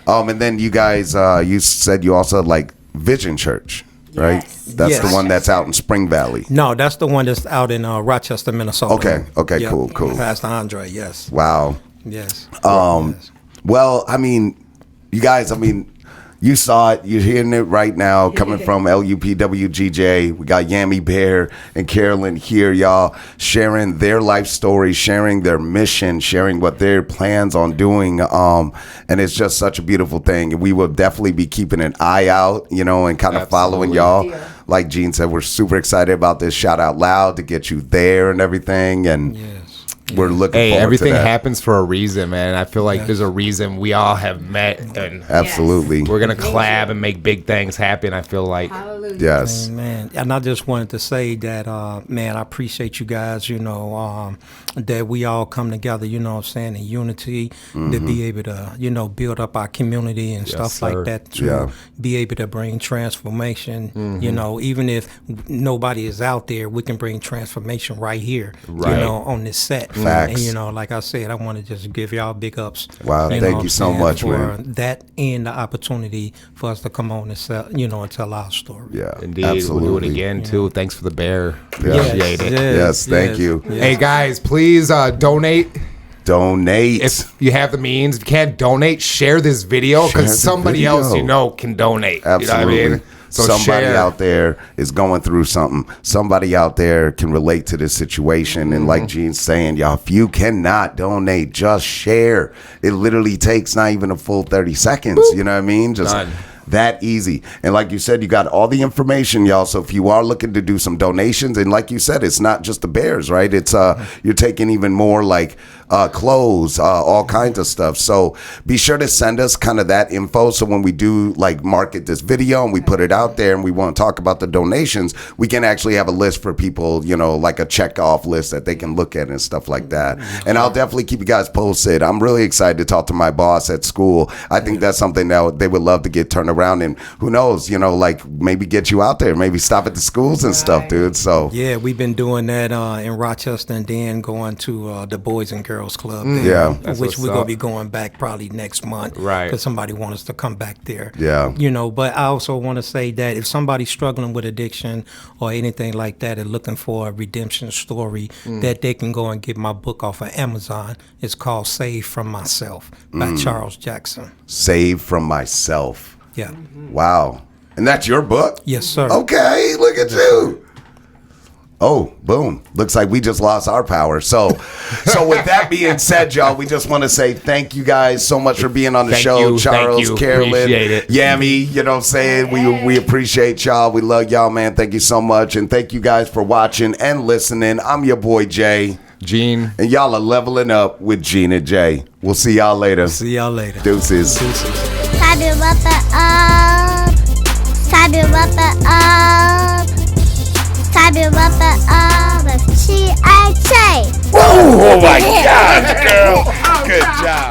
And then you guys, you said you also like Vision Church, right? Yes. That's Yes. the one that's out in Spring Valley. No, that's the one that's out in Rochester, Minnesota. Okay, Yep. cool. Pastor Andre, yes. Wow. Yes. Yes. Well, I mean, you guys, you saw it. You're hearing it right now coming from LUPWGJ. We got Yammy Bear and CarolAnn here, y'all, sharing their life story, sharing their mission, sharing what their plans on doing. And it's just such a beautiful thing. And we will definitely be keeping an eye out, and kind of following y'all. Yeah. Like Gene said, we're super excited about this Shout Out Loud to get you there and everything. And Yes. we're looking Hey, forward everything to that. happens for a reason, man. I feel like there's a reason we all have met, and Absolutely. we're gonna collab and make big things happen. I feel like. Hallelujah. Yes. Man, and I just wanted to say that, man, I appreciate you guys, that we all come together, in unity to be able to, build up our community and stuff sir. like that, to Yeah. be able to bring transformation, even if nobody is out there, we can bring transformation right here, Right. on this set. Facts. And, like I said, I want to just give y'all big ups. Wow, know thank what you I'm so saying, much, for man. that and the opportunity for us to come on and sell, and tell our story. Yeah. Indeed, Absolutely. we'll do it again too. Thanks for the bear. Yes. Appreciate it. Yes, thank you. Hey guys, please donate Donate. if you have the means. If you can't donate, share this video Share because the somebody else video. can donate. Absolutely. You know what I mean? So somebody share. out there is going through something. Somebody out there can relate to this situation. And like Gene's saying, y'all, if you cannot donate, just share. It literally takes not even a full 30 seconds. You know what I mean? Just Done. that easy. And like you said, you got all the information, y'all. So if you are looking to do some donations, and like you said, it's not just the bears, right? It's you're taking even more like clothes, all kinds of stuff. So be sure to send us kind of that info. So when we do like market this video and we put it out there and we want to talk about the donations, we can actually have a list for people, like a check off list that they can look at and stuff like that. And I'll definitely keep you guys posted. I'm really excited to talk to my boss at school. I think that's something that they would love to get turned around, and who knows, like maybe get you out there, maybe stop at the schools and stuff, dude. So Yeah, we've been doing that in Rochester, and then going to the Boys and Girls Club there, Yeah. That's which what's we're going to up. be going back probably next month. Right. Because somebody wants us to come back there. Yeah. But I also want to say that if somebody's struggling with addiction or anything like that and looking for a redemption story, that they can go and get my book off of Amazon. It's called Save From Myself by Charles Jackson. Save From Myself. Yeah. Wow. And that's your book? Yes, sir. Okay, look at you. Oh, boom. Looks like we just lost our power. So with that being said, y'all, we just want to say thank you guys so much for being on the Thank show. you, Charles, thank you. CarolAnn, Appreciate it. Yammy, you know what I'm saying? We appreciate y'all. We love y'all, man. Thank you so much. And thank you guys for watching and listening. I'm your boy, Jay. Gene. And y'all are leveling up with Gene and Jay. We'll see y'all later. See y'all later. Deuces. Sabi wrap it up. Sabi wrap it up. Sabi wrap it up with G-I-J. Oh my God, girl. Good job.